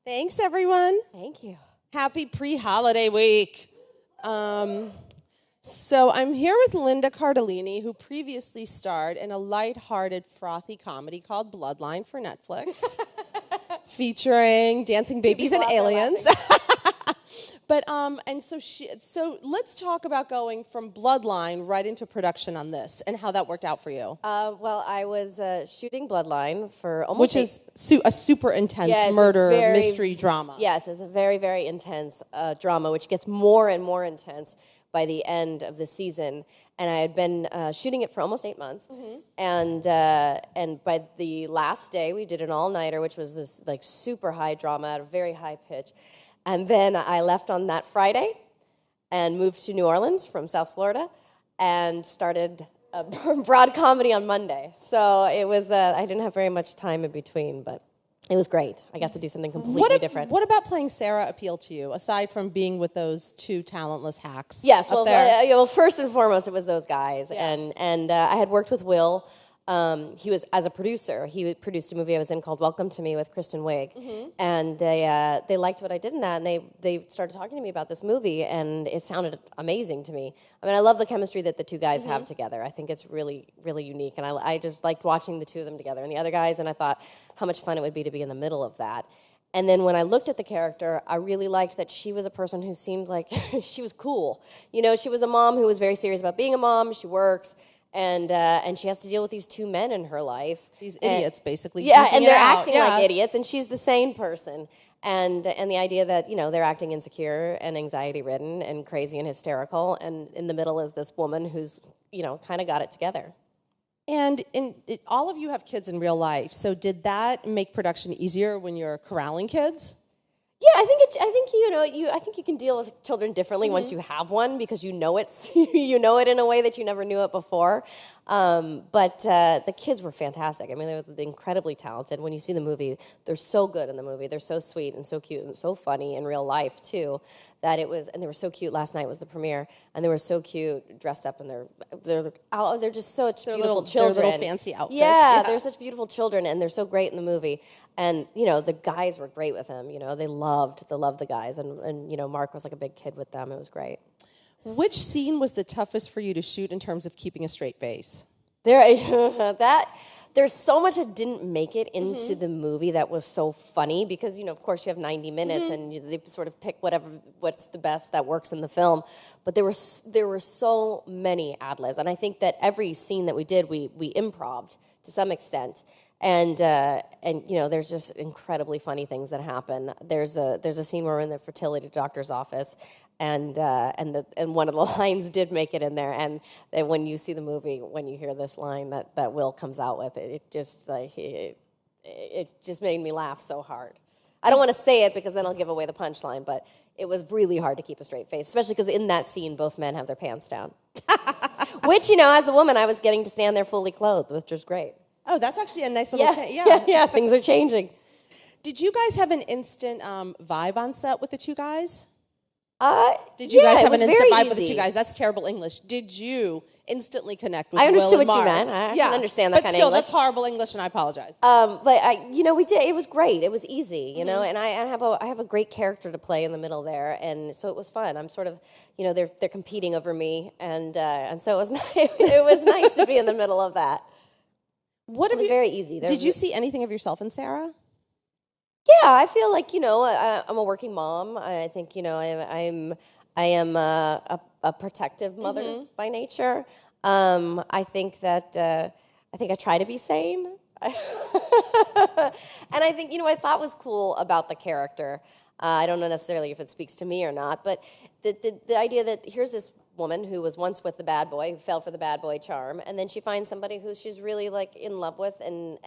Thanks, everyone. Thank you. Happy pre-holiday week. So I'm here with Linda Cardellini, who previously starred in a lighthearted, frothy comedy called Bloodline for Netflix, featuring dancing babies and aliens. So let's talk about going from Bloodline right into production on this and how that worked out for you. Well, I was shooting Bloodline for almost... Which is a super intense murder mystery drama. Yes, it's a very, very intense drama, which gets more and more intense by the end of the season. And I had been shooting it for almost 8 months. Mm-hmm. And by the last day, we did an all-nighter, which was this like super high drama at a very high pitch. And then I left on that Friday and moved to New Orleans from South Florida and started a broad comedy on Monday. So it was, I didn't have very much time in between, but it was great. I got to do something completely different. What about playing Sarah appealed to you, aside from being with those two talentless hacks? Yes, well, first and foremost, it was those guys. Yeah. And I had worked with Will. He was, as a producer, he produced a movie I was in called Welcome to Me with Kristen Wiig. Mm-hmm. And they liked what I did in that, and they started talking to me about this movie, and it sounded amazing to me. I mean, I love the chemistry that the two guys mm-hmm. have together. I think it's really, really unique, and I just liked watching the two of them together and the other guys, and I thought how much fun it would be to be in the middle of that. And then when I looked at the character, I really liked that she was a person who seemed like she was cool. You know, she was a mom who was very serious about being a mom. She works. And she has to deal with these two men in her life. These idiots, basically. Yeah, and they're acting like idiots, and she's the sane person. And the idea that, you know, they're acting insecure and anxiety-ridden and crazy and hysterical, and in the middle is this woman who's, you know, kind of got it together. And all of you have kids in real life, so did that make production easier when you're corralling kids? Yeah, I think you can deal with children differently mm-hmm. once you have one, because you know it in a way that you never knew it before. But the kids were fantastic. I mean, they were incredibly talented. When you see the movie, they're so good in the movie. They're so sweet and so cute and so funny in real life too. That it was, and they were so cute. Last night was the premiere, and they were so cute, dressed up in they're just such beautiful children. Their little fancy outfits. Yeah, they're such beautiful children, and they're so great in the movie. And, you know, the guys were great with him. You know, they loved the guys. And you know, Mark was like a big kid with them. It was great. Which scene was the toughest for you to shoot in terms of keeping a straight face? There's so much that didn't make it into mm-hmm. the movie that was so funny, because, you know, of course you have 90 minutes mm-hmm. and they sort of pick what's the best that works in the film. But there were so many ad-libs. And I think that every scene that we did, we improv'd to some extent. And you know, there's just incredibly funny things that happen. There's a scene where we're in the fertility doctor's office, and one of the lines did make it in there. And when you see the movie, when you hear this line that Will comes out with, it just made me laugh so hard. I don't want to say it because then I'll give away the punchline, but it was really hard to keep a straight face, especially because in that scene both men have their pants down. Which, you know, as a woman, I was getting to stand there fully clothed, which was great. Oh, that's actually a nice little change. Yeah, things are changing. Did you guys have an instant vibe on set with the two guys? Did you guys have an instant vibe with the two guys? That's terrible English. Did you instantly connect with Will and Mark? I understood what you meant. I can understand that kind of English. But still, that's horrible English, and I apologize. But we did. It was great. It was easy, you know. And I have a great character to play in the middle there, and so it was fun. I'm sort of, you know, they're competing over me, and so it was nice. It was nice to be in the middle of that. It was very easy. Did you see anything of yourself in Sarah? Yeah, I feel like, you know, I'm a working mom. I think, you know, I am a protective mother mm-hmm. by nature. I think I try to be sane. And I think, you know, what I thought was cool about the character, I don't know necessarily if it speaks to me or not, but the idea that here's this woman who was once with the bad boy, who fell for the bad boy charm, and then she finds somebody who she's really like in love with, and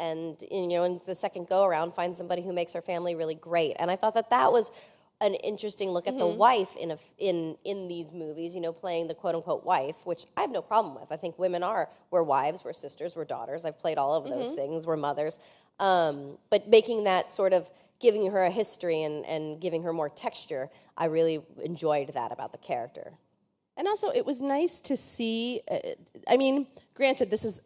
you know, in the second go around finds somebody who makes her family really great. And I thought that was an interesting look at mm-hmm. the wife in these movies, you know, playing the quote unquote wife, which I have no problem with. I think we're wives, we're sisters, we're daughters. I've played all of those mm-hmm. things. We're mothers, but making that sort of giving her a history and giving her more texture, I really enjoyed that about the character. And also, it was nice to see, I mean, granted, this is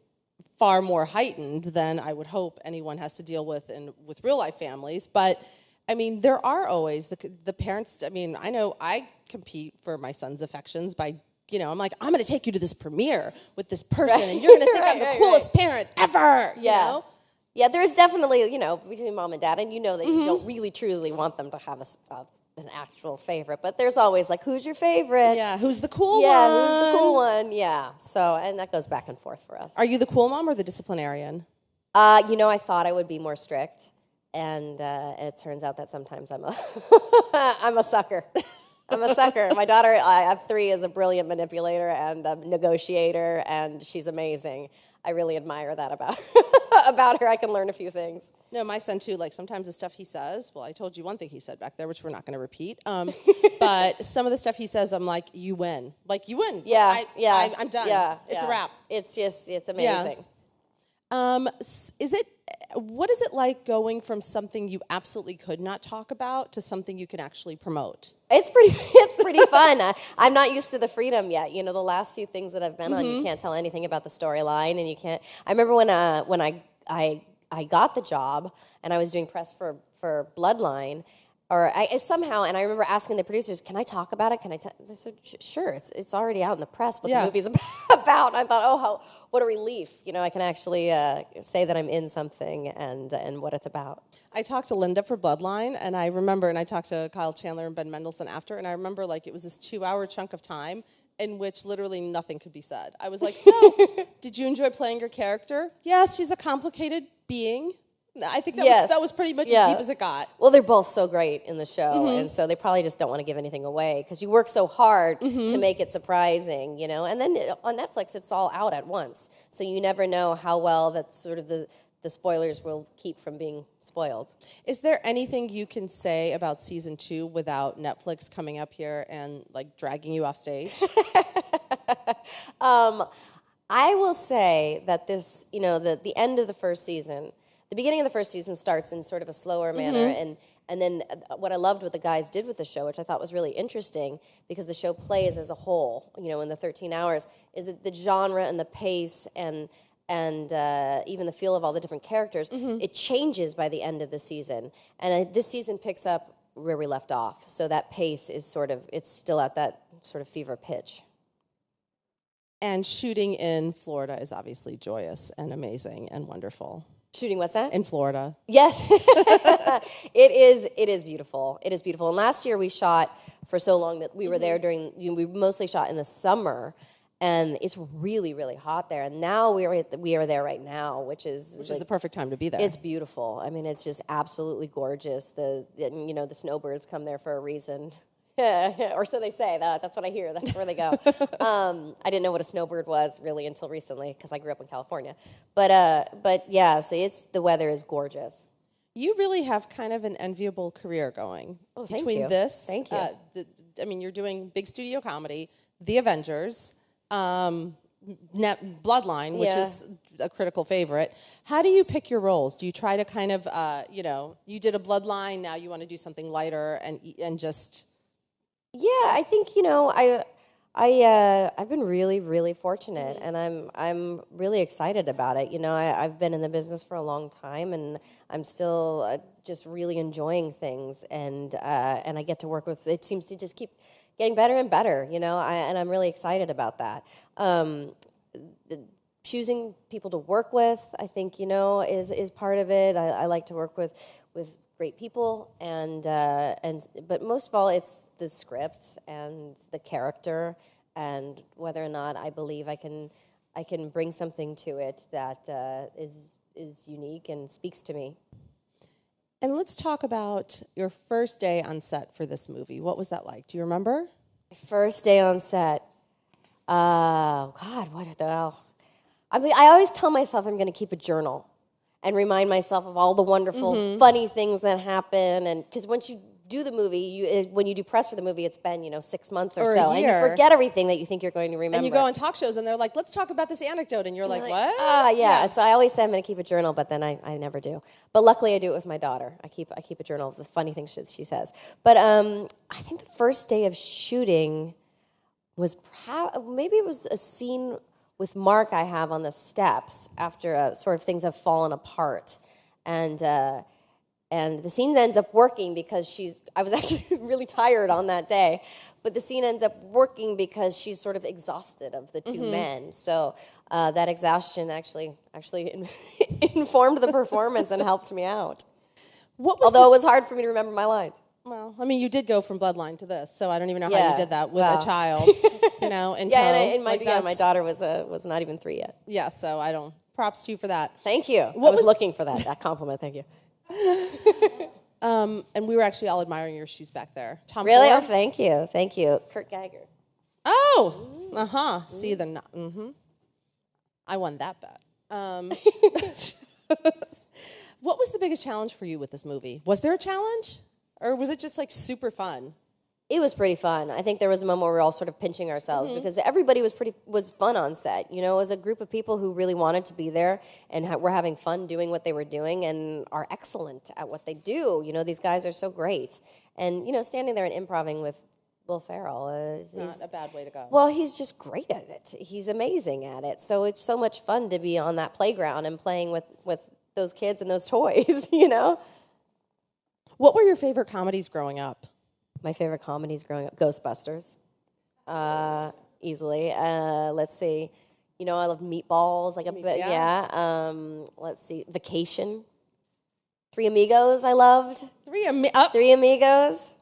far more heightened than I would hope anyone has to deal with with real-life families, but I mean, there are always the parents. I mean, I know I compete for my son's affections by, I'm like, I'm going to take you to this premiere with this person, and you're going to think I'm the coolest parent ever. Yeah. Yeah, there's definitely, between mom and dad, and that you don't really truly want them to have an actual favorite, but there's always like, who's your favorite? Yeah, who's the cool one? Yeah, who's the cool one? Yeah, so, and that goes back and forth for us. Are you the cool mom or the disciplinarian? I thought I would be more strict, and it turns out that sometimes I'm a sucker. I'm a sucker. My daughter, I have 3, is a brilliant manipulator and a negotiator, and she's amazing. I really admire that about her. About her. I can learn a few things. No, my son too. Like sometimes the stuff he says. Well, I told you one thing he said back there, which we're not going to repeat. But some of the stuff he says, I'm like, you win. Like you win. Yeah, I'm done. Yeah, it's a wrap. It's amazing. Yeah. What is it like going from something you absolutely could not talk about to something you can actually promote? It's pretty fun. I'm not used to the freedom yet. The last few things that I've been on, you can't tell anything about the storyline, and you can't. I remember when I got the job and I was doing press for Bloodline, and I remember asking the producers, "Can I talk about it? Can I?" They said, "Sure." It's already out in the press what the movie's about. And I thought, what a relief! I can actually say that I'm in something and what it's about. I talked to Linda for Bloodline, and I talked to Kyle Chandler and Ben Mendelsohn after, and I remember it was this 2-hour chunk of time in which literally nothing could be said. I was like, "So, did you enjoy playing your character?" "Yes, she's a complicated being." I think that was pretty much as deep as it got. Well, they're both so great in the show, and so they probably just don't want to give anything away because you work so hard to make it surprising, And then on Netflix, it's all out at once, so you never know how well that sort of the spoilers will keep from being spoiled. Is there anything you can say about season 2 without Netflix coming up here and dragging you off stage? I will say that this, the end of the first season. The beginning of the first season starts in sort of a slower manner, and then what I loved what the guys did with the show, which I thought was really interesting, because the show plays as a whole, in the 13 hours, is that the genre and the pace and even the feel of all the different characters, it changes by the end of the season. And this season picks up where we left off, so that pace is it's still at that sort of fever pitch. And shooting in Florida is obviously joyous and amazing and wonderful. Shooting what's that? In Florida. Yes. It is beautiful. It is beautiful. And last year we shot for so long that we were there we mostly shot in the summer, and it's really, really hot there. And now we are there right now, which is the perfect time to be there. It's beautiful. I mean, it's just absolutely gorgeous. The snowbirds come there for a reason. Yeah, or so they say. That's what I hear. That's where they go. I didn't know what a snowbird was really until recently because I grew up in California. But yeah, so the weather is gorgeous. You really have kind of an enviable career going. Oh, thank between you. this. Thank you. You're doing big studio comedy, The Avengers, Bloodline, which is a critical favorite. How do you pick your roles? Do you try to kind of, you did a Bloodline, now you want to do something lighter and just... Yeah, I think I've been really, really fortunate, and I'm really excited about it. I've been in the business for a long time, and I'm still just really enjoying things, and I get to work with. It seems to just keep getting better and better, and I'm really excited about that. Choosing people to work with, I think, is part of it. I like to work with great people, but most of all, it's the script and the character, and whether or not I believe I can bring something to it that is unique and speaks to me. And let's talk about your first day on set for this movie. What was that like? Do you remember? First day on set. Oh God, what the hell? I always tell myself I'm going to keep a journal and remind myself of all the wonderful, funny things that happen. And because once you do the movie, when you do press for the movie, it's been 6 months or so, and you forget everything that you think you're going to remember. And you go on talk shows, and they're like, "Let's talk about this anecdote," and you're like, "What?" Yeah. So I always say I'm going to keep a journal, but then I never do. But luckily, I do it with my daughter. I keep a journal of the funny things she says. But I think the first day of shooting was maybe it was a scene with Mark I have on the steps after sort of things have fallen apart, and And the scene ends up working because I was actually really tired on that day, but the scene ends up working because she's sort of exhausted of the two men. So that exhaustion actually informed the performance and helped me out. Although it was hard for me to remember my lines. Well, I mean, you did go from Bloodline to this, so I don't even know how you did that with a child, in tow. And my daughter was not even 3 yet. Yeah, so I don't. Props to you for that. Thank you. I was looking for that compliment. Thank you. And we were actually all admiring your shoes back there. Tom Really? Ford? Oh, thank you. Kurt Geiger. Oh, See the. I won that bet. What was the biggest challenge for you with this movie? Was there a challenge, or was it just like super fun? It was pretty fun. I think there was a moment where we were all sort of pinching ourselves because everybody was fun on set. You know, it was a group of people who really wanted to be there and were having fun doing what they were doing and are excellent at what they do. You know, these guys are so great. And, standing there and improvising with Will Ferrell is not a bad way to go. Well, he's just great at it. He's amazing at it. So it's so much fun to be on that playground and playing with those kids and those toys, What were your favorite comedies growing up? My favorite comedies growing up, Ghostbusters, easily. Let's see, I love Meatballs, let's see, Vacation, Three Amigos. I loved Three Amigos.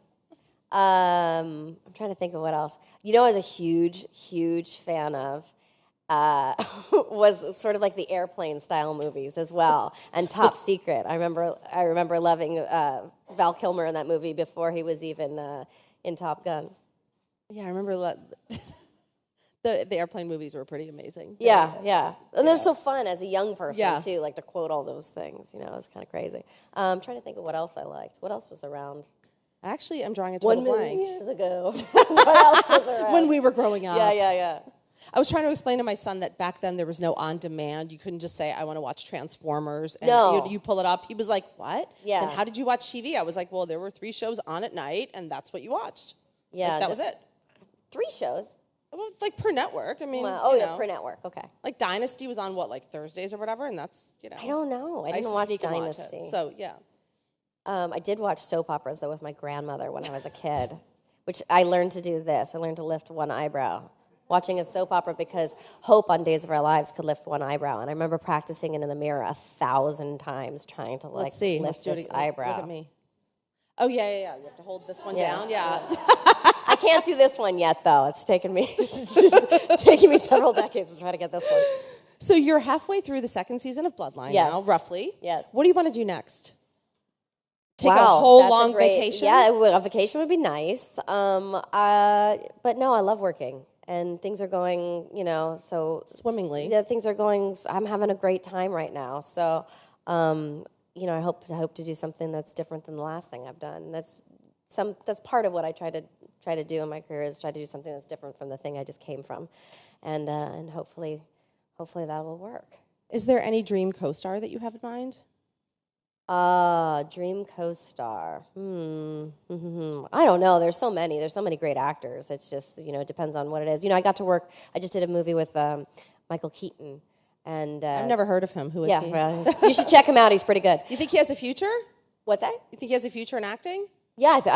I'm trying to think of what else. I was a huge fan of. Was sort of like the airplane style movies as well, and Top Secret. I remember loving Val Kilmer in that movie before he was even in Top Gun. Yeah, I remember the airplane movies were pretty amazing. Yeah, and they're so fun as a young person too, like to quote all those things. It's kind of crazy. I'm trying to think of what else I liked. What else was around? Actually, I'm drawing a total blank. 1 million years ago. What else was around? When we were growing up. Yeah. I was trying to explain to my son that back then there was no on-demand. You couldn't just say, I want to watch Transformers, and you pull it up. He was like, what? Yeah. And how did you watch TV? I was like, well, there were 3 shows on at night, and that's what you watched. Yeah. That was it. 3 shows? Well, like per network. I mean, per network, okay. Like Dynasty was on, Thursdays or whatever, and that's, I don't know. I didn't watch Dynasty. Watch so, yeah. I did watch soap operas, though, with my grandmother when I was a kid, which I learned to do this. I learned to lift one eyebrow. Watching a soap opera because Hope on Days of Our Lives could lift one eyebrow. And I remember practicing it in the mirror 1,000 times trying to lift this eyebrow. Look at me. Oh, yeah. You have to hold this one down. Yeah. I can't do this one yet, though. It's taken me several decades to try to get this one. So you're halfway through the 2nd season of Bloodline now, roughly. Yes. What do you want to do next? Take a whole long vacation? Yeah, a vacation would be nice. But no, I love working. And things are going, so... Swimmingly. Yeah, things are going... I'm having a great time right now. So, I hope to do something that's different than the last thing I've done. That's part of what I try to do in my career is try to do something that's different from the thing I just came from. And hopefully that will work. Is there any dream co-star that you have in mind? Dream co-star. I don't know. There's so many. There's so many great actors. It's just, it depends on what it is. I got to work. I just did a movie with Michael Keaton, and I've never heard of him. Who is he? Yeah, you should check him out. He's pretty good. You think he has a future? What's that? You think he has a future in acting? Yeah, I think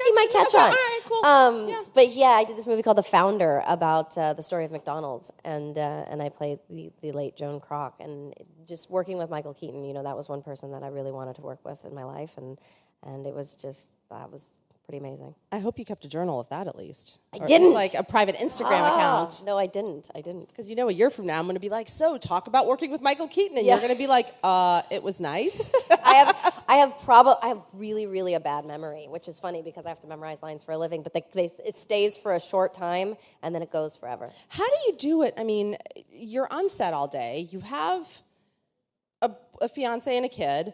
he might catch on. All right, cool. But yeah, I did this movie called The Founder about the story of McDonald's, and I played the late Joan Kroc. And just working with Michael Keaton, that was one person that I really wanted to work with in my life, and it was that was pretty amazing. I hope you kept a journal of that at least. I didn't. Like a private Instagram account. No, I didn't. Because a year from now I'm going to be like, so talk about working with Michael Keaton, and you're going to be like, it was nice. I have really, really a bad memory, which is funny because I have to memorize lines for a living. But it stays for a short time and then it goes forever. How do you do it? I mean, you're on set all day. You have a fiance and a kid.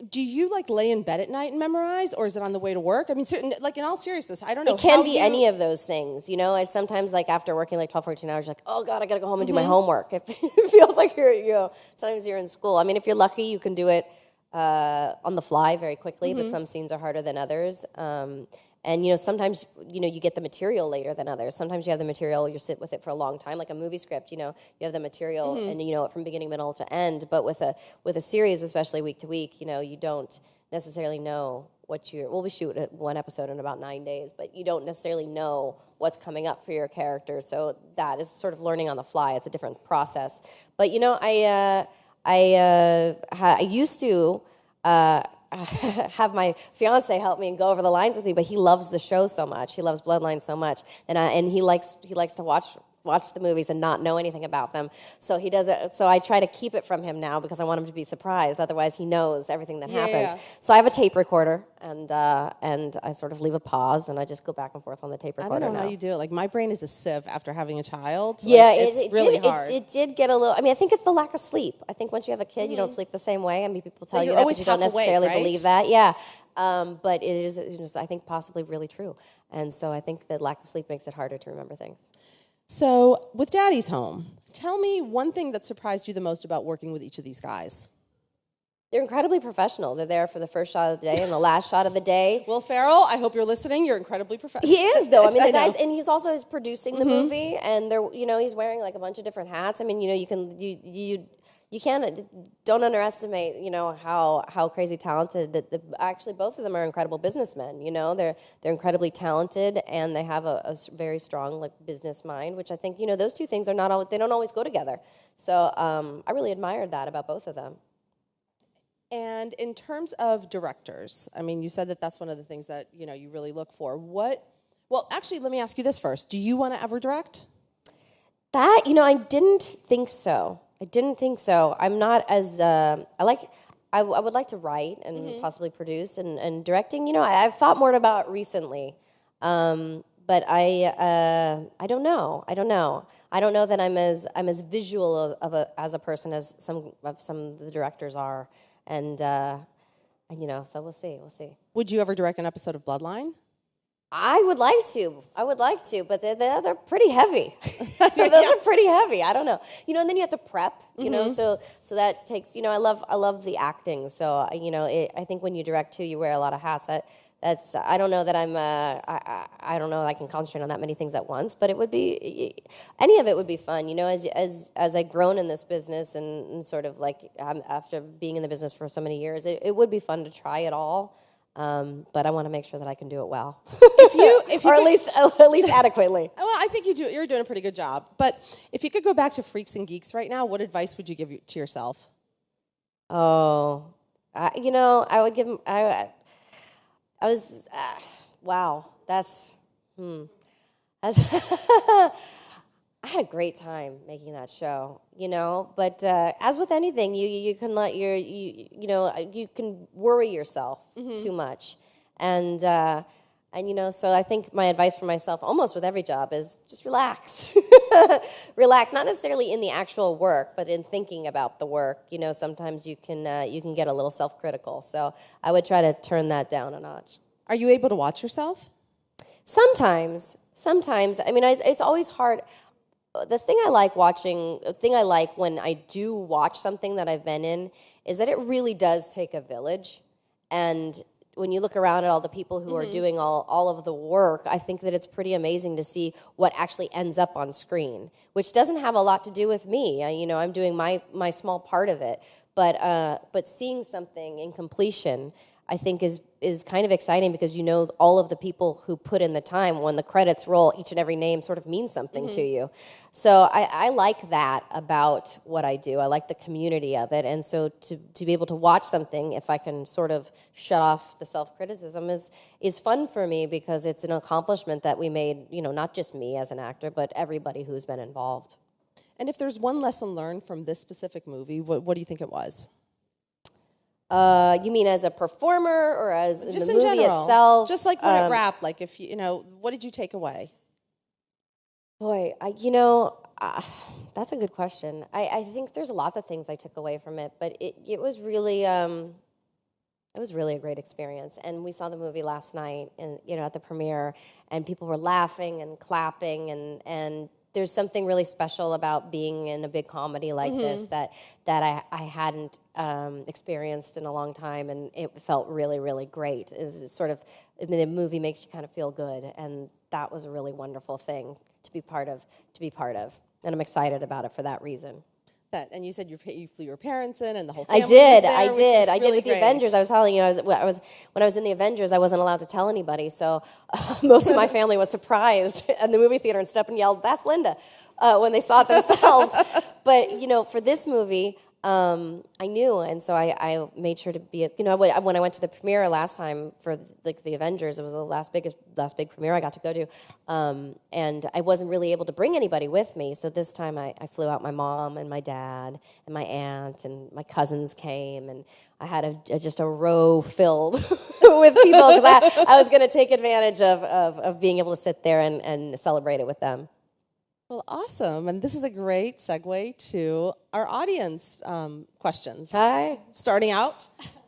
Do you lay in bed at night and memorize, or is it on the way to work? I mean, in all seriousness, I don't know. It can be any of those things, It's sometimes after working 12, 14 hours, you're like, oh God, I gotta go home and do my homework. It feels like sometimes you're in school. I mean, if you're lucky, you can do it on the fly very quickly, but some scenes are harder than others. And, sometimes, you get the material later than others. Sometimes you have the material, you sit with it for a long time, like a movie script, you have the material and you know it from beginning, middle to end. But with a series, especially week to week, you don't necessarily know we shoot one episode in about 9 days, but you don't necessarily know what's coming up for your character. So that is sort of learning on the fly. It's a different process. But, I used to have my fiance help me and go over the lines with me, but he loves the show so much. He loves Bloodline so much, and he likes to watch the movies and not know anything about them. So he does it. So I try to keep it from him now because I want him to be surprised. Otherwise, he knows everything that happens. Yeah. So I have a tape recorder, and I sort of leave a pause, and I just go back and forth on the tape recorder. I don't know now. how you do it. Like, my brain is a sieve after having a child. Yeah, like, it's really hard. It did get a little. I mean, I think it's the lack of sleep. I think once you have a kid, you don't sleep the same way. I mean, people tell you that, but you don't necessarily believe that. Yeah, but it is, I think, possibly really true. And so I think that lack of sleep makes it harder to remember things. So, with Daddy's Home, tell me one thing that surprised you the most about working with each of these guys. They're incredibly professional. They're there for the first shot of the day and the last shot of the day. Will Ferrell, I hope you're listening. You're incredibly professional. He is, though. I mean, the guys, and he's also producing the movie, and they're, he's wearing like a bunch of different hats. I mean, you don't underestimate, how crazy talented that actually both of them are incredible businessmen. They're incredibly talented, and they have a very strong like business mind, which I think those two things they don't always go together. So I really admired that about both of them. And in terms of directors, I mean, you said that that's one of the things that you really look for. Well, actually, let me ask you this first: do you want to ever direct? That I didn't think so. I'm not as I would like to write and possibly produce and directing. I've thought more about it recently, but I don't know. I don't know that I'm as visual as a person as some of the directors are, and so we'll see. Would you ever direct an episode of Bloodline? I would like to, but they're pretty heavy. Those are pretty heavy. I don't know, and then you have to prep, so that takes, I love the acting. So I think when you direct too, you wear a lot of hats. That's I don't know that I don't know that I can concentrate on that many things at once, but it would be any of it would be fun. As I've grown in this business and sort of like after being in the business for so many years, it would be fun to try it all. But I want to make sure that I can do it well, or at least adequately. Well, I think you're doing a pretty good job. But if you could go back to Freaks and Geeks right now, what advice would you give to yourself? Oh, I would give. Wow, that's. I had a great time making that show, But as with anything, you can let you can worry yourself too much, and so I think my advice for myself, almost with every job, is just relax, relax. Not necessarily in the actual work, but in thinking about the work. Sometimes you can get a little self-critical. So I would try to turn that down a notch. Are you able to watch yourself? Sometimes. I mean, it's always hard. The thing I like when I do watch something that I've been in is that it really does take a village. And when you look around at all the people who are doing all of the work, I think that it's pretty amazing to see what actually ends up on screen, which doesn't have a lot to do with me. I'm doing my small part of it. But seeing something in completion, I think is kind of exciting because all of the people who put in the time. When the credits roll, each and every name sort of means something to you. So I like that about what I do. I like the community of it, and so to be able to watch something, if I can sort of shut off the self-criticism, is fun for me because it's an accomplishment that we made. Not just me as an actor, but everybody who's been involved. And if there's one lesson learned from this specific movie, what do you think it was? You mean as a performer or as in just the in movie general, itself? just like when it wrapped, like if what did you take away? Boy, that's a good question. I think there's lots of things I took away from it, but it was really a great experience. And we saw the movie last night, and at the premiere, and people were laughing and clapping, and there's something really special about being in a big comedy like this that I hadn't experienced in a long time, and it felt really, really great. Is sort of, the movie makes you kind of feel good, and that was a really wonderful thing to be part of. And I'm excited about it for that reason. And you said you flew your parents in, and the whole family I did. was there, I which did. is I did really with the great. Avengers. I was telling you, when I was in the Avengers, I wasn't allowed to tell anybody. So most of my family was surprised in the movie theater and stood up and yelled, "That's Linda," when they saw it themselves. But for this movie, I knew, and so I made sure to be. When I went to the premiere last time for the Avengers, it was the last big premiere I got to go to, and I wasn't really able to bring anybody with me. So this time I flew out my mom and my dad and my aunt, and my cousins came, and I had just a row filled with people because I was going to take advantage of being able to sit there and celebrate it with them. Well, awesome. And this is a great segue to our audience questions. Hi. Starting out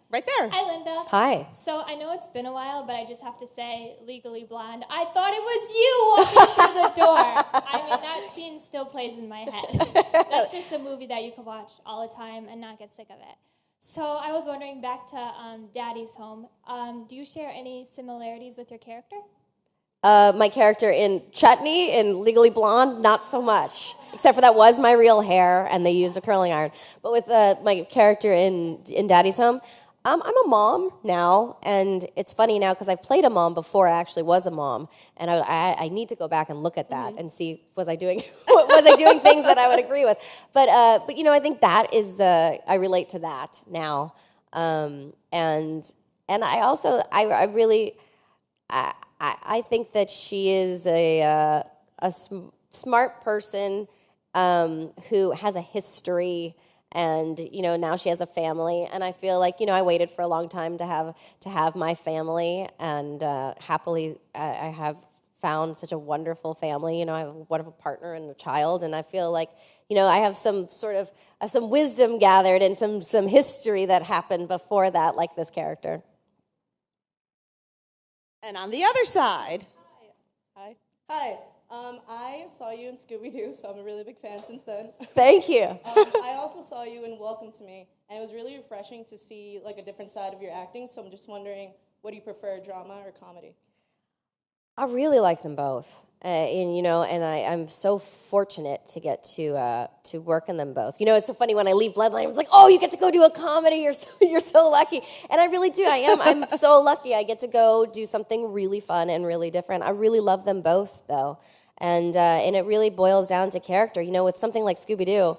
right there. Hi, Linda. Hi. So I know it's been a while, but I just have to say, Legally Blonde, I thought it was you walking through the door. I mean, that scene still plays in my head. That's just a movie that you can watch all the time and not get sick of it. So I was wondering, back to Daddy's Home, do you share any similarities with your character? My character in Chutney in Legally Blonde, not so much. Except for that was my real hair, and they used a curling iron. But with my character in Daddy's Home, I'm a mom now, and it's funny now because I've played a mom before I actually was a mom, and I need to go back and look at that and see was I doing things that I would agree with. But I think that is I relate to that now, and I also I really. I think that she is a smart person who has a history, and now she has a family. And I feel like I waited for a long time to have my family, and happily I have found such a wonderful family. I have a wonderful partner and a child, and I feel like I have some sort of some wisdom gathered and some history that happened before that, like this character. And on the other side. Hi. I saw you in Scooby-Doo, so I'm a really big fan since then. Thank you. I also saw you in Welcome to Me, and it was really refreshing to see a different side of your acting, so I'm just wondering, what do you prefer, drama or comedy? I really like them both. And I'm so fortunate to get to work in them both. It's so funny when I leave Bloodline, I was like, "Oh, you get to go do a comedy. You're so lucky." And I really do. I'm so lucky. I get to go do something really fun and really different. I really love them both, though, and it really boils down to character. With something like Scooby-Doo,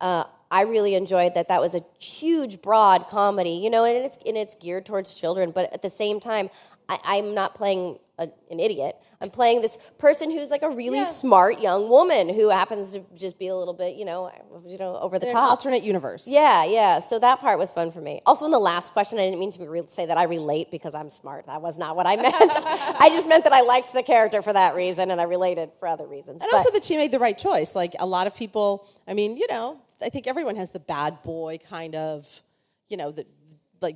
I really enjoyed that was a huge, broad comedy. And it's geared towards children, but at the same time, I'm not playing an idiot. I'm playing this person who's like a really smart young woman who happens to just be a little bit, over the top. An alternate universe. Yeah. So that part was fun for me. Also, in the last question, I didn't mean to say that I relate because I'm smart. That was not what I meant. I just meant that I liked the character for that reason, and I related for other reasons. And also that she made the right choice. Like, a lot of people, I think everyone has the bad boy kind of,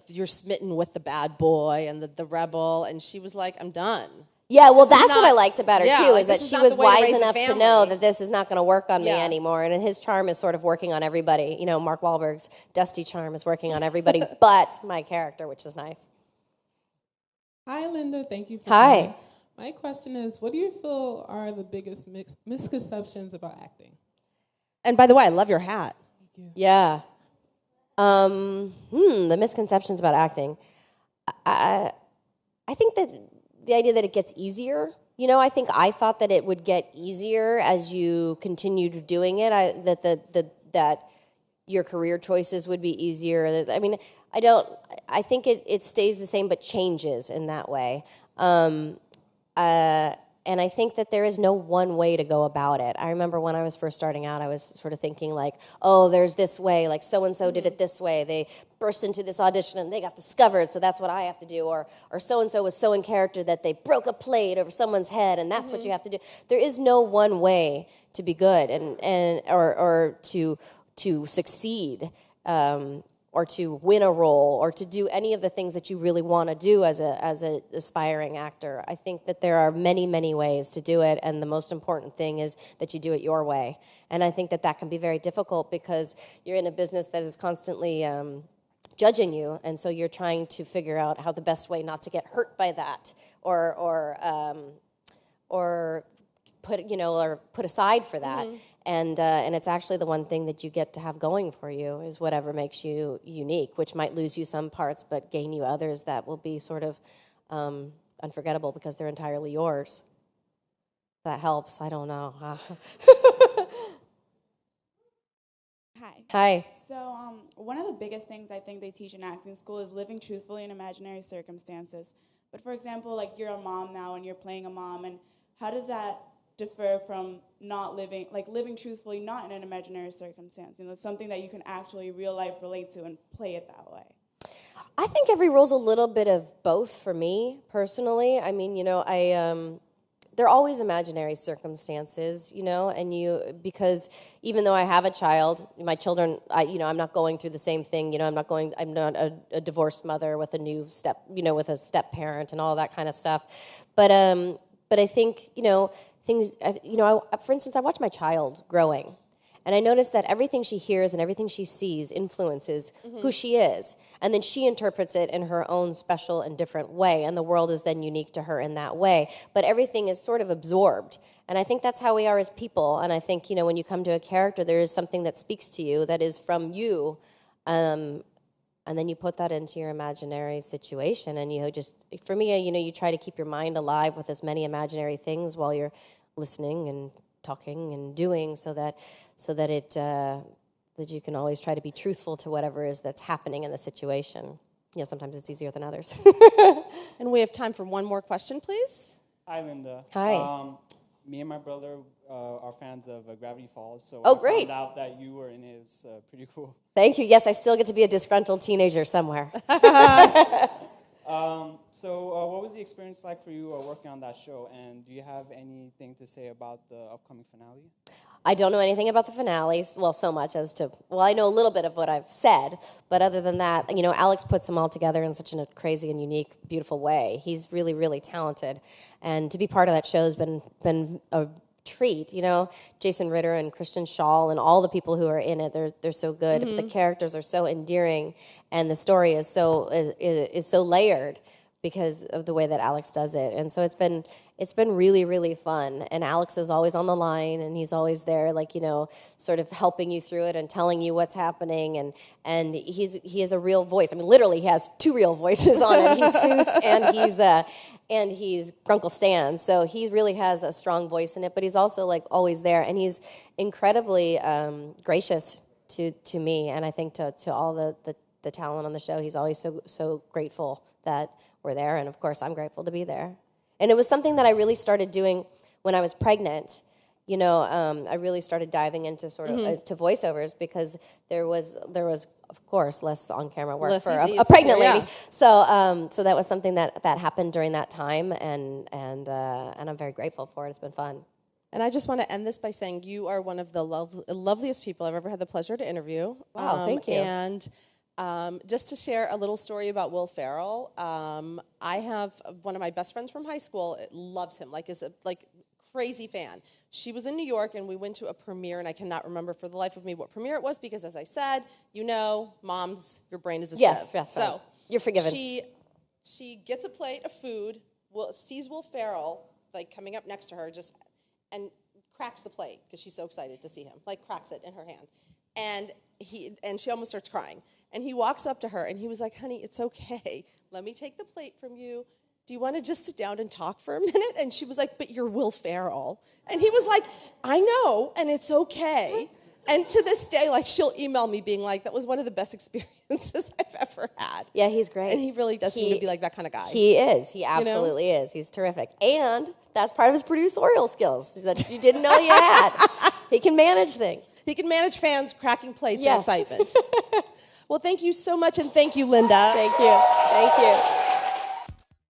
you're smitten with the bad boy and the rebel, and she was like, "I'm done." Yeah, well, that's what I liked about her, too, is that she was way to wise raise a enough to family. know that this is not going to work on me anymore. And his charm is sort of working on everybody. Mark Wahlberg's dusty charm is working on everybody but my character, which is nice. Hi, Linda. Thank you for Hi. coming. My question is, what do you feel are the biggest misconceptions about acting? And by the way, I love your hat. Thank you. Yeah. The misconceptions about acting. I think that the idea that it gets easier. I think I thought that it would get easier as you continued doing it. That your career choices would be easier. I think it stays the same but changes in that way. And I think that there is no one way to go about it. I remember when I was first starting out, I was sort of thinking like, oh, there's this way, like so-and-so did it this way. They burst into this audition and they got discovered, so that's what I have to do. Or so-and-so was so in character that they broke a plate over someone's head, and that's what you have to do. There is no one way to be good or to succeed. or to win a role or to do any of the things that you really want to do as a aspiring actor. I think that there are many, many ways to do it, and the most important thing is that you do it your way. And I think that that can be very difficult because you're in a business that is constantly judging you, and so you're trying to figure out how the best way not to get hurt by that or put aside for that. And it's actually the one thing that you get to have going for you is whatever makes you unique, which might lose you some parts but gain you others that will be sort of unforgettable because they're entirely yours. That helps. I don't know. Hi. So one of the biggest things I think they teach in acting school is living truthfully in imaginary circumstances. But for example, like you're a mom now and you're playing a mom, and how does that differ from not living, like living truthfully, not in an imaginary circumstance? You know, something that you can actually real life relate to and play it that way. I think every role's a little bit of both for me personally. I mean, you know, they're always imaginary circumstances, you know, because even though I have a child, my children, I'm not going through the same thing, you know, I'm not a divorced mother with with a step parent and all that kind of stuff. But I think, you know, things, for instance, I watch my child growing, and I notice that everything she hears and everything she sees influences who she is. And then she interprets it in her own special and different way, and the world is then unique to her in that way. But everything is sort of absorbed. And I think that's how we are as people. And I think, you know, when you come to a character, there is something that speaks to you that is from you. And then you put that into your imaginary situation. And for me, you know, you try to keep your mind alive with as many imaginary things while you're listening and talking and doing so that you can always try to be truthful to whatever is that's happening in the situation. You know, sometimes it's easier than others. And we have time for one more question, please. Hi, Linda. Hi. Me and my brother are fans of Gravity Falls, so Oh, I great. found out that you were in it. It was pretty cool. Thank you. Yes, I still get to be a disgruntled teenager somewhere. So what was the experience like for you working on that show, and do you have anything to say about the upcoming finale? I don't know anything about the finales, well, so much as to, I know a little bit of what I've said, but other than that, you know, Alex puts them all together in such a crazy and unique, beautiful way. He's really, really talented, and to be part of that show has been a treat, you know. Jason Ritter and Christian Shaw and all the people who are in it, they're so good. The characters are so endearing, and the story is so layered because of the way that Alex does it. And so it's been really, really fun. And Alex is always on the line, and he's always there, like, you know, sort of helping you through it and telling you what's happening. And he has a real voice. I mean, literally, he has two real voices on it. He's Seuss and he's Grunkle Stan. So he really has a strong voice in it. But he's also like always there, and he's incredibly gracious to me, and I think to all the talent on the show. He's always so grateful that we're there, and of course I'm grateful to be there. And it was something that I really started doing when I was pregnant. You know, I really started diving into sort of to voiceovers because there was of course less on camera work for a pregnant lady. Yeah. So that was something that happened during that time, and I'm very grateful for it. It's been fun. And I just want to end this by saying you are one of the loveliest people I've ever had the pleasure to interview. Wow, thank you. And just to share a little story about Will Ferrell, I have one of my best friends from high school, loves him, is a crazy fan. She was in New York, and we went to a premiere, and I cannot remember for the life of me what premiere it was because, as I said, you know, moms, your brain is a sieve. Yes, so you're forgiven. She gets a plate of food, sees Will Ferrell coming up next to her, and cracks the plate because she's so excited to see him, cracks it in her hand, and she almost starts crying. And he walks up to her, and he was like, honey, it's okay. Let me take the plate from you. Do you want to just sit down and talk for a minute? And she was like, but you're Will Ferrell. And he was like, I know, and it's okay. And to this day, she'll email me being like, that was one of the best experiences I've ever had. Yeah, he's great. And he really does seem to be that kind of guy. He is. He absolutely is. He's terrific. And that's part of his producerial skills that you didn't know you had. He can manage things. He can manage fans cracking plates and excitement. Well, thank you so much, and thank you, Linda. Thank you. Thank you.